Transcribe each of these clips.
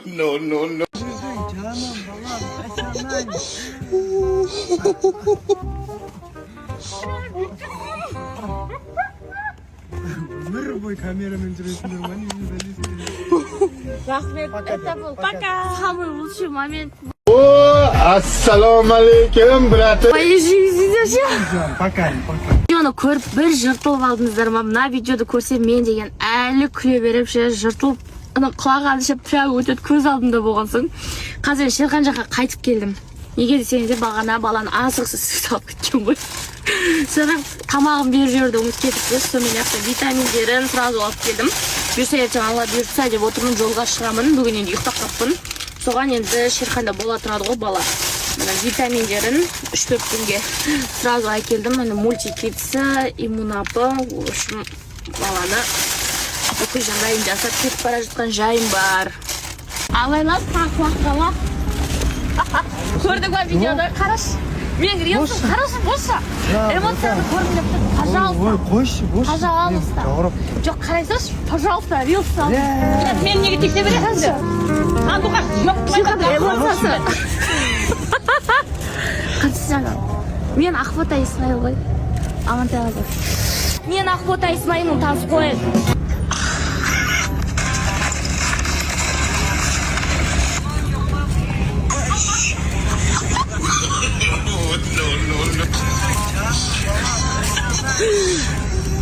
No, no, no. Canım balam aşağıdan. Ömür boyu kameraman жүресіңдер ма не Рахмет, это был пока. Самый лучший момент Assalomu alaykum, brат. в моей жизни. Пока. Видеоны көріп бір жыртылып алдыңыздар ма? Мына видеоды көрсем мен деген әлі күле беріп ше жыртылып ана құлаған ше прям өтеді көз алдымда болған соң. Қазір Шерхан жаққа қайтып келдім. Неге десеңіздер бағана баланы асығысыз салып кеткен ғой. Содан тамағын беріп жіберді ұмытып кетіпті. Сонымен витаминдерін сразу алып келдім. Бұйырса ертең алла бұйыртса деп отырмын, жолға шығамын. Бүгін енді ұйықтап қаппын. Соған енді Шерханда бола тұрады ғой бала. Мына витаминдерін 3-4 күнге сразу әкелдім. Мына мультикидсі, иммунапы, в общем, баланы бүкіл жағдайын жасап кетіп бара жатқан жайым бар. Алайлап қақуақталап. Көрдің ба видеода? Қараш. Мен рилсім, қарашы, болшы. Эмоцияны көргім деп тұр. Пожалуйста. Ой, қойшы, болшы. Пожалуйста. Жоқ, қарайсаш, пожалуйста, рилс сал. Мен неге текте бересіңдер? Андуға, психода эмоциясы. Қарсы жаңа. Мен Ақбота Исмаил ғой. Амантай қазір. Мен Ақбота Исмаилмын, танысып қойын.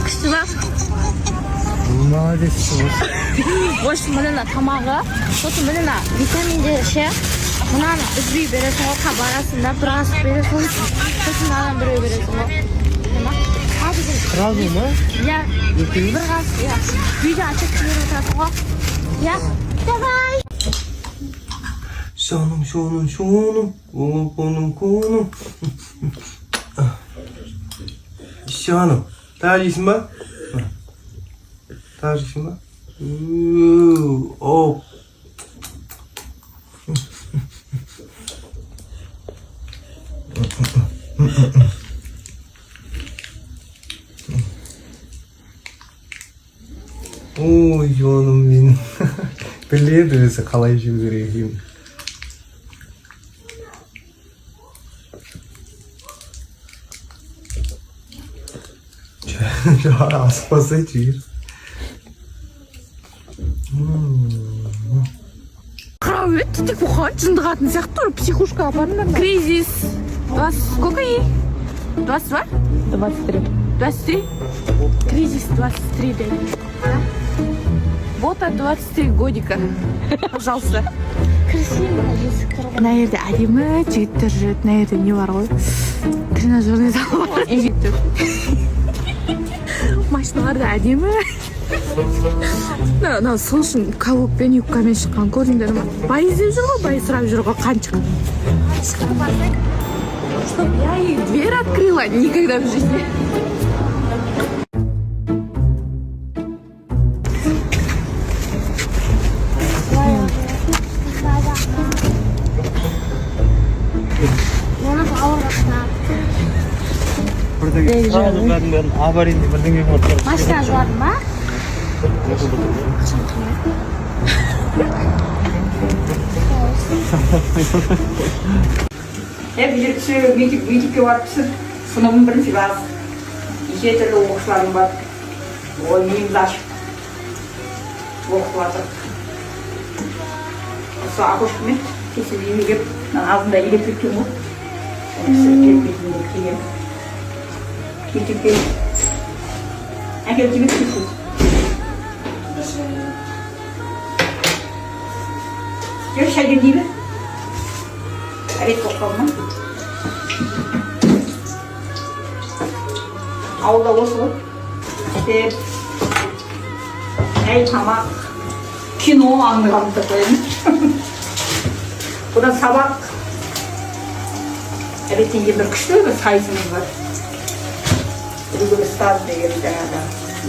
Күшті ба? Молодец, В общем, мына тамағы, сосын мына витаминдері ше. Мынаны үзбей бересің ғой, барасың да бір қасық бересің. Сосын мынаны біреу бересің ғой. Сразу ма? Иә, бір қасық, иә. Үйде ашып беріп отырасың ғой. Иә, давай! Şanım, konum. Şanım, tacısın mı? Tacısın mı? Oh. Oy canım benim. Belli ederse kalay жүргерейін. Жара аспаса жер. Қарау өтті тек бұқан жындығатын сияқты тұрып психушка апарыңдар ма? Кризис. Сколько ей? 22? 23. 23? Кризис 23 день. Бота 23 годика. Пожалуйста. Красиво. Мына жерде әдемі жігіттер жүреді. Мына жерде не бар ғой? Тренажерный зал бар. Машиналар да әдемі. Мына сол үшін каблукпен юбкамен шыққан көрдіңдер ма? Бай іздеп жүр ғой, бай сұрап жүр ғой, қаншық. Чтоб я ей дверь открыла никогда в жизни. Bәрін аварийный бірдеңе болды. Машина жуадың ба? Білікші мектепке барыпсыз, сыныбым бірінші класс. Неше түрлі оқушыларым бар. Ой, миымды ашып оқып жатыр. Осы окошкамен кесіп үйіне келіп, алдында елеп кеткен ғой. Оны түсіріп келіп бетімде келем. Мектепке әкеліп жіберіп кетсіз. Жоқ, шай демдей бер. Әрет болып қалма. Ауылда осы ғой. Істеп, әй тамақ, кино аңдығамызды қойын. Бұдан сабақ. Әреттен бір күшті бір сайысымыз бар. Үлгілі ұстаз деген жаңағы,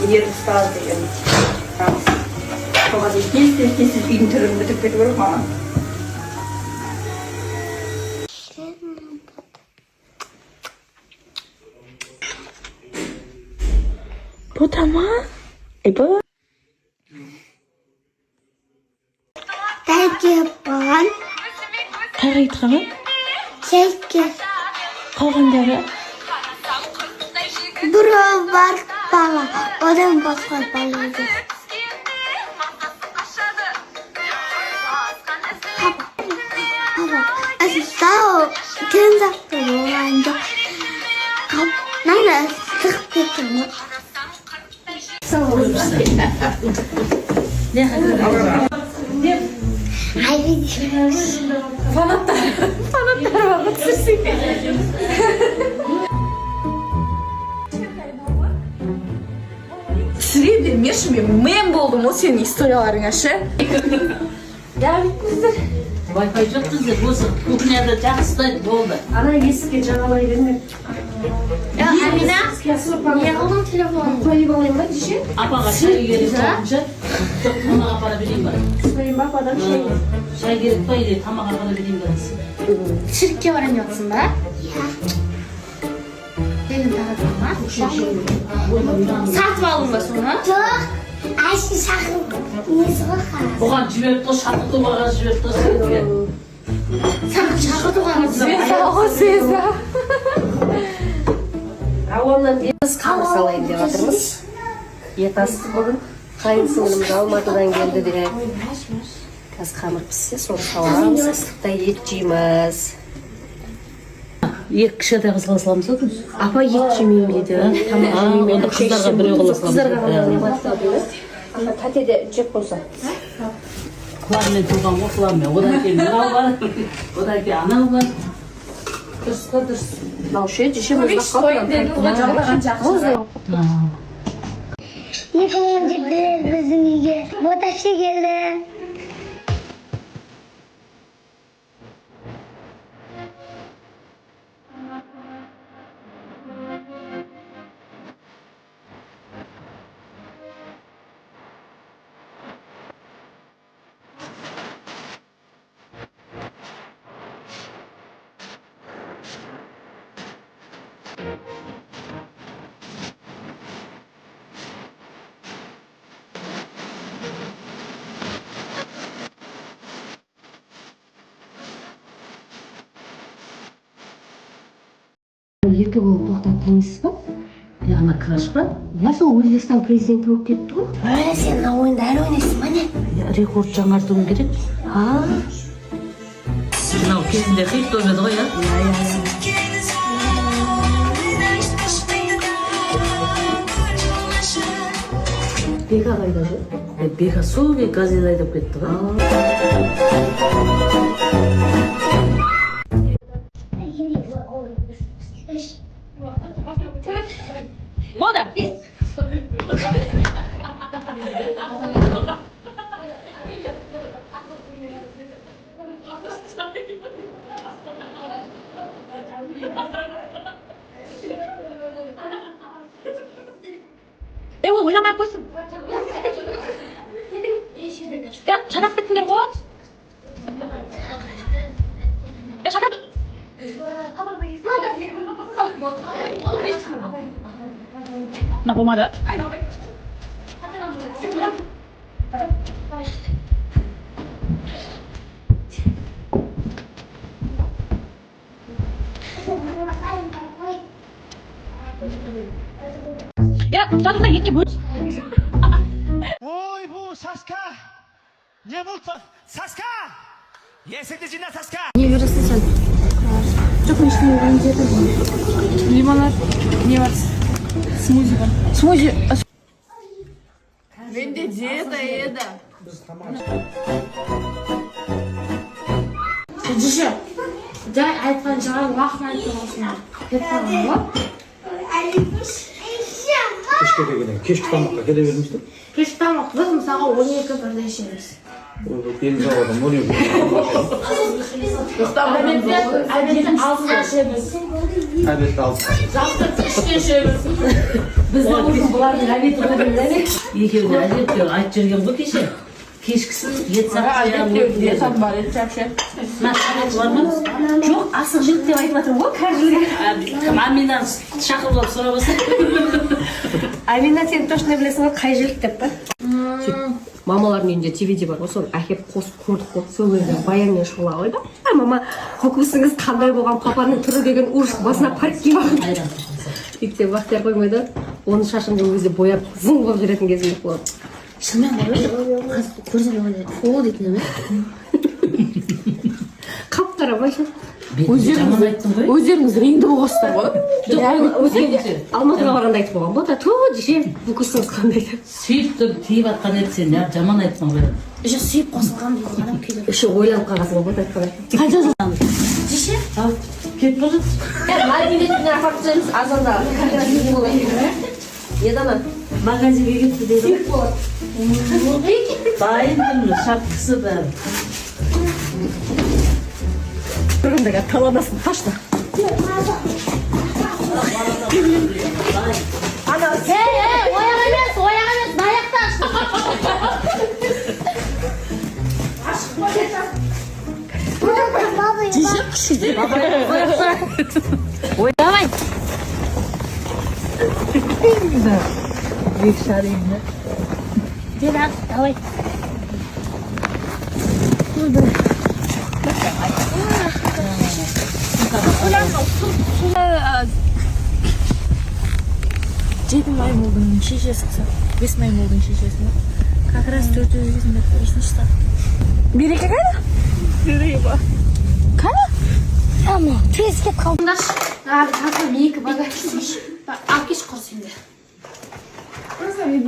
өнер ұстаз деген. Соға дейін кесіз үйдің түрін бітіп кетіп көріп маған. Бота ма? Эбі? Тәкепан, Қайға айтқаны? кеке, Қалғандары? бұрау бар бала, одан басқа бала жоқ. Папа, астау, кем зақты болғанда, нана сық кетемін. Сірей бермеші мен болдым о сенің историяларыңа ше. Wi-Fi жоқ бізде осы кухняда жақсы болды. Ана есікке жағалай берме. Амина, не қылдың телефонын? Қойып алайын ба деше? Апаға шай керек болғанша тамақ апара берейін ба? Қойып ападан шай. Шай керек па или тамақ апара берейін ба? Шірікке барайын жатсың ба? Тегін тағатың ба? Сатып алдың ба соны? Жоқ, әші шақын, несі ғой Бұған жіберіп тұр, шақыртуға жіберіп тұр сізге. Шақыртуға Ауылнан біз қамыр салайын деп жатырмыз. Ет асты бүгін. Қайын сіңіліміз Алматыдан келді де. Қазір қамыр піссе, соны саламыз. Ыстықта ет жейміз. Екі кішкентай қызға саламыз ба? Апа ет жемеймін деді. Онда қыздарға біреу қылып Қыздарға саламыз. ғана деді. Тәтеде жеп қойса. Құлармен туған ғой, құлармен. Одан кейін мынау бар, одан кейін анау бар. Дұрыс. Наушы ет жеше мұзға қалпынан. 2017'de bizim үйге боташы келді. Екі болып тоқтатыңыз ба? Ана краш па? Я сол Өзбекстан президенті болып кетті ғой. Сен ойында әлі ойнайсың ба не? Рекорд жаңартуым керек. Мынау кезінде хит болып еді ғой, иә? Бека қайда жүр? Бека сол газет айдап кетті ғой. ойламай қойсын. Ya шарап бітіңдер ғой. Шарап. Мына болмады. Ya, жадыңда етке бөл. Ой, bu Саска! Не болды? Саска! Есіңді жина, Саска! Не бересің сен? Жоқ, мен ештеңе бермеймін. Лимонад, не бар? Смузи бар. Смузи. Менде диета еді. Жеше. Жай айтқан жаға уақытын айтқан осында. Кетпаған ба? Кешке келген, кешкі тамаққа келе бермейсіздер. Кешкі тамақ біз мысалға 12 бірде ішеміз. Дені сау адам, 12. Әдетте алтыда ішеміз. Әдетті алсын. Завтра 3-те ішеміз. Біздің өзің бұлардың әдеті ғой. Екеуіне әдетте айтып жүрген ғой кеше. Кешкісін ет сақсия. Диетам бар еді вообще. Насханат бар ма? Жоқ, асық жілік деп айтып жатырмын ғой, кәржілік. Аминаны шақырып алып сұрап алса. Амина, сен точно білесің ғой, қай жілік деп па? мамалардың үйінде телевизор бар ғой, соны әкеп қосып көрдік қой. Сол кезде баянмен шұғыла қойды. Мама, қоқысыңыз қандай болған, папаның түрі деген ұрыс басына парк киіп алды. Сөйтсе Бақтияр қоймайды, оны шашымды өзі бояп зың болып жүретін кезінде болады. Шынымен ғой, көрсең фу дейтін емес. Қап-қара байша. Өздеріңіз реңді болғансыздар ғой. Алматыға барғанда айтып болған болды. Ту десе, бұл курсыңыз қандай деп. Сүйіп тұрып тиіп атқан еді сен, жаман айтсаң ғой. Уже сүйіп қосылған бұл ғана күйді. Үші ойланып қалғансың болды айтқандай. Қанша жылдан? Деше? Ал, кетіп бара жатыр. Мәдениетіне апарып түсеміз азанда. Недана? Магазинге кетті дейді. Дайын күні, шапкысы бәрі. Тұрғындарға таланасын ташла. Ояқ емес, даяқташ. Давай. Давай. Жеті маймылдың шешесі, 5 маймылдың шешесі. Как раз 4-5 став. Береке қайда? Береке ба. Қайда? Ама, тез кеп қалдыңдар. Қазір екі бага кесеш. Ал кеш құрсыңды.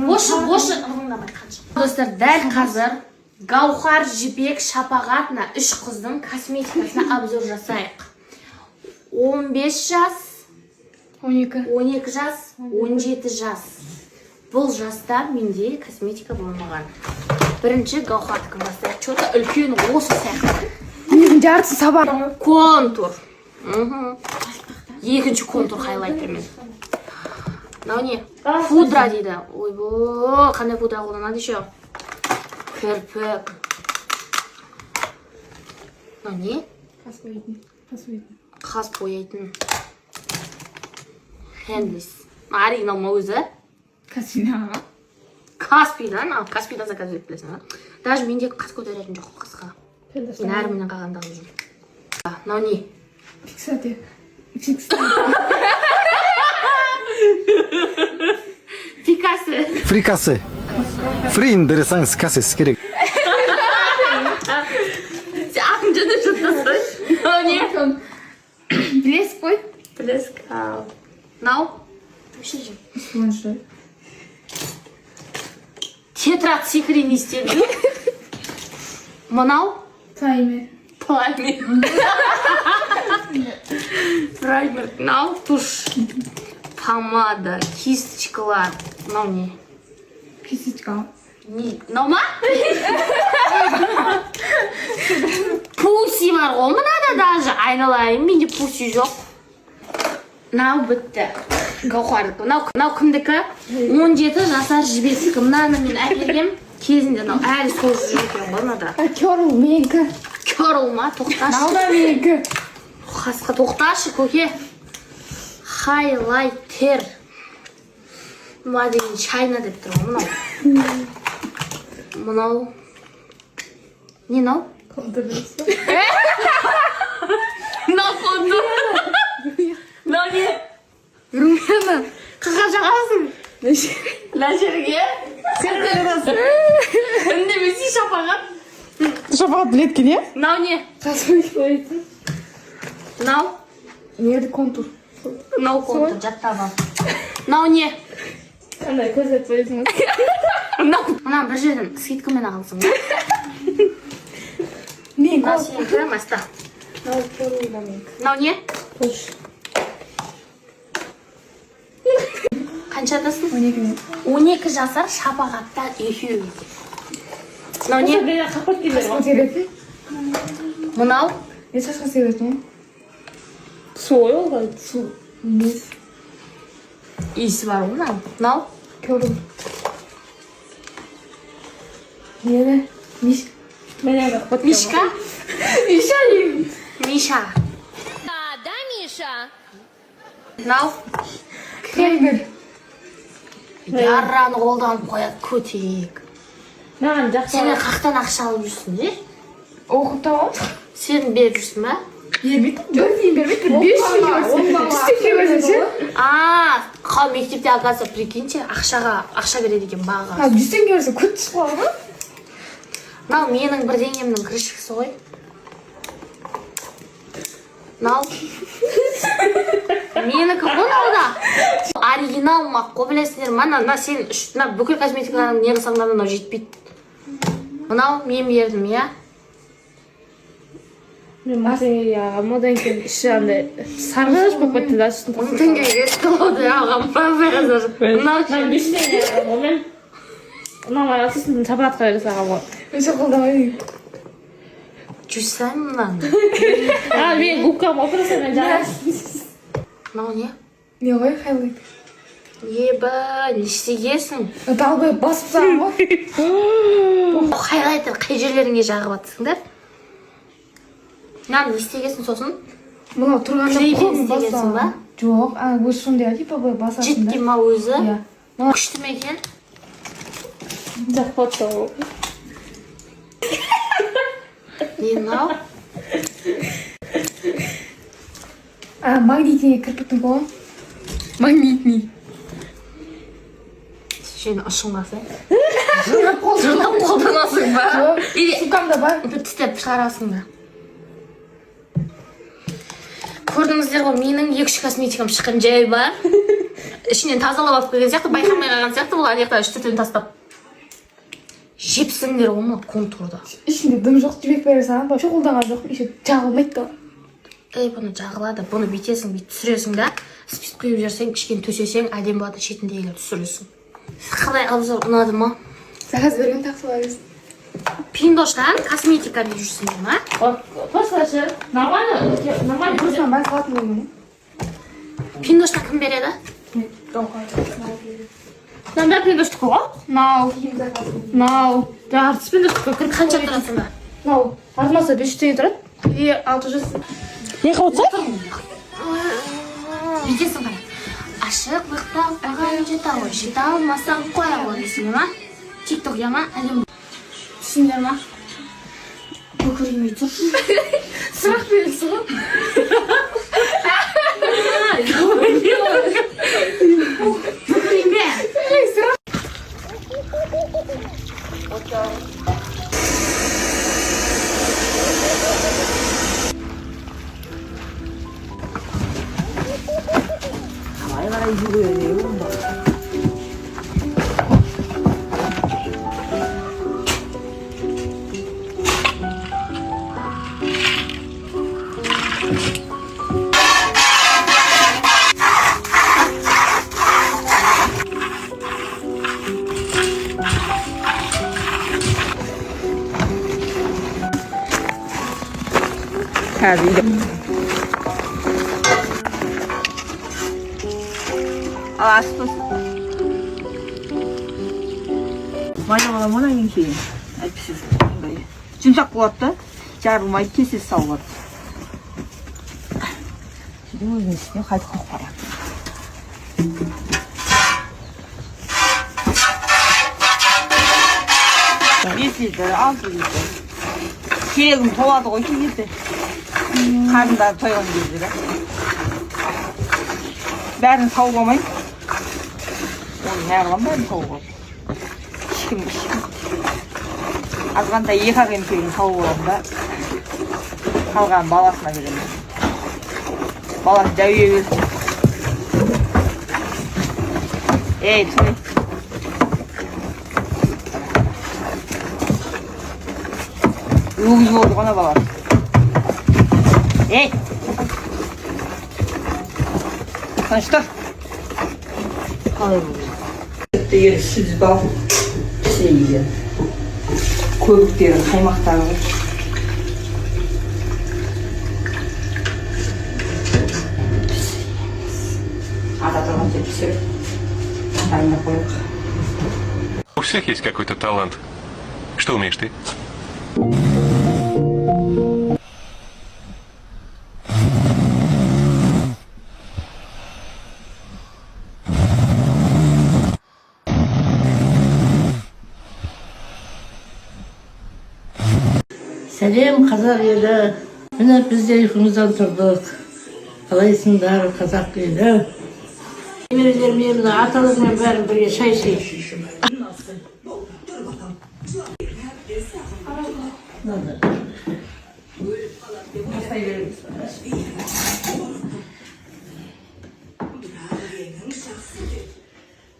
Бошы ұрыңдамай қанша. Достар, дәл қазір Гаухар, Жібек, Шапағатна 3 қыздың косметикасына обзор жасайық. 15 жас, 12 жас, 17 жас. Бұл жаста менде косметика болмаған. Бірінші Гаухардікін бастайық. Чота үлкен осы сияқты. Негін жартысы сабар. Контур. Екінші контур хайлайтермен. Мынау не? Пудра дейді. Ойбо, қандай пудра қолданады еще? Кірпік. Мынау не? Қас бояйтын. Хендлис. Оригинал ма өзі? Каспийдан. Каспийдан заказ етіп білесің. Даже менде қас көтеретін жоқ қасқа. Мен әрімінен қалғандағы жүрмін. Мынау не? Пикасы. Фрикасы. Фрин дересаңыз касес керек. Ақын жөні жұттасың. Мынау не? Білесіп қой? Блеск. Мынау? Вообще же. Тетрат сихри не істеді. Мынау? Праймер. Мынау туш. Помада, кисточкалар. Мынау не? Кисточка. Мынау ма? Пуси бар ғой мынада даже айналайын. Менде пуси жоқ. Мынау бітті. Гаухардікі. Мынау кімдікі? 17 жасар жібесікі. Мынаны мен әкелгем. Кезінде әлі сол жүрген ғой мынада. Көріл менікі. Көріл ма? Тоқташы. Мынау да менікі. Қасқа тоқташы көке. Хайлайтер. Мадин чайна деп тұр ғой мынау. Мынау. Не мынау? Контур. Мынау контур. Мынау не? Румяна. Қаға жағасың? Ләжерге? Сен қайрасың. Үндемесі Шапағат. Шапағат білеткен, е? Мынау не? Қасмайды. Мынау? Неді контур? Мынау контур, жаттап ал. Мынау не? Қандай көзет қойсыңыз? Мынау бір жерден скидкамен алсың. Мен Мынау сенікі, маста. Мынау не? Қаншадасың? 12 жасар Шапағаттан екеуі. Мынау не? Қасқа теретін? Мынау? Не шашқа теретін? Сой олғай. Су. Емес. Иісі бар ғой мынау. Мынау? Көрім. Нені? Мишка. Мишка? Миша не? Миша. Да, Миша? Мынау? Тренер. Ярраны қолданып қояды көтек. Маған жақсы. Сен қақтан ақша алып жүрсің де? Оқып табам. Сен беріп жүрсің ба? Бермейді. Мен бермейді. 5 қау мектепте оказывается, прикиньте, ақша береді екен бағаға. 100 теңге берсе көп түсіп қалады ма? Мынау менің бірдеңемнің кірішкісі ғой. Мынау менікі ғой да. Оригинал маққо білесіңдер. Мына сен бүкіл косметикаларың не қылсаң да мынау жетпейді. Мынау мен бердім, иә? Мен мастерияға модан кейін іші андай сарғыш болып кетті да үстін. 10 теңгеге ешкілоды ағам. Мынау 5 теңге ағам. Мен ұнамай атысын шапатқа жасағам ғой. Өсе қолдамаймын. Жүйсәң мұнан. Мен губкам отырса мен жаға. Мынау не? Не ғой, хайлайт. Ебі, не істегесің? Далбай басып саған ғой. Хайлайтер қай жерлеріңе жағып атсыңдар? Не істегесің сосын? Мынау тұрғанда Клейпен істегесің ба? Жоқ, өзі сондай типа бой басасың да. Жетті ма өзі? Иә. Күшті ме екен? Жақпатты ол. Не мынау? Магнитный кірпіктің ғой. Магнитный. Сен ұшынғасы? Жұрнап қолданасың ба? Жоқ, сукамда бар. Тістеп шығарасың ба? Көрдіңіздер ғой, менің 2-3 косметикам шыққан жай бар. Ішінен тазалап алып келген сияқты, байқамай қалған сияқты, бұл аяқта 3-4-тен тастап. Жепсіңдер ғой, мұны контурда. Ішінде дым жоқ, жібек бере саған, шоқылдаған жоқ, еще жағылмайды да. Бұны жағылады, бұны бүйтесің, бүйтіп түсіресің да, спирт құйып жерсең, кішкене төсесең, әдем болады, шетіндегілер түсіресің. Қалай обзор ұнады ма? Заказ берген тақсыла бересің. Пиндоштан косметика беріп жүрсіңдер ма? Послашы, нормально? Просто мен салатын болмын. Пиндоштан кім береді? Мынада пиндоштық ғой? Нау. Жаңағы пиндоштыққа кіріп Қанша тұрасың ба? Нау. Артмаса 500 теңге тұрады. 600. Не қылып Бүйтесің қара. Ашық бұқтап, ағайын жета ғой, жета алмасаң қоя ғой дейсің ма? Тикток яма, әлем. Түсіңдер ма? Көкіреймей тұр. сұрақ бересің ғой? Көкірейме. Майнамала мұнан кейін әйтпесіз жұмсақ болады да, жарылмайды, кесесі сау болады. Сөйдің өзінің үстіне қайтып қойып барады. Есілді, алты кезде. Керегім толады ғой кезде. Қарындары тойған кезде. Бәрін сауып алмайды. Оның әрған бәрін сауып алады. Ешкім. Азғанда 2 ағайын келген сауып аламын да. Қалған баласына беремін. Баласы дәуе берсін. Тұр. Өгіз болды ғана баласы. Тыныш тұр. Қалай болды? Егер сүз бал пісейді. Көбіктері, қаймақтары. Ата тұрған деп пісіріп. Дайындап қойып. У всех есть какой-то талант. Что умеешь ты? Сәлем қазақ елі. Міне біз де ұйқымыздан тұрдық. Қалайсыңдар қазақ елі? Немерелермен аталармен бәрін бірге шай ішейік.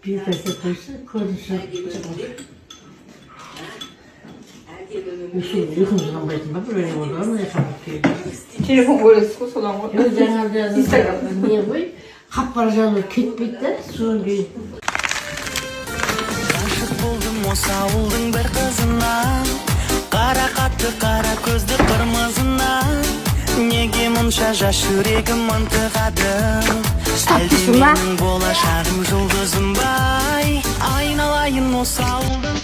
Bir kese koysa konuşacak. Uykumuzdan bayıldım. Böyle oldu ama yakamak değil. Telefon boylasın solan var. Yok жаңағы не ғой қап-қара жалы кетпейді да содан кейін Ғашық болдым осы ауылдың бір қызына, қара қатты қара көзді қырмызына. Неге мұнша жас жүрегім ынтығады? Әлде менің болашағым жұлдызым бай, айналайын осы ауылдың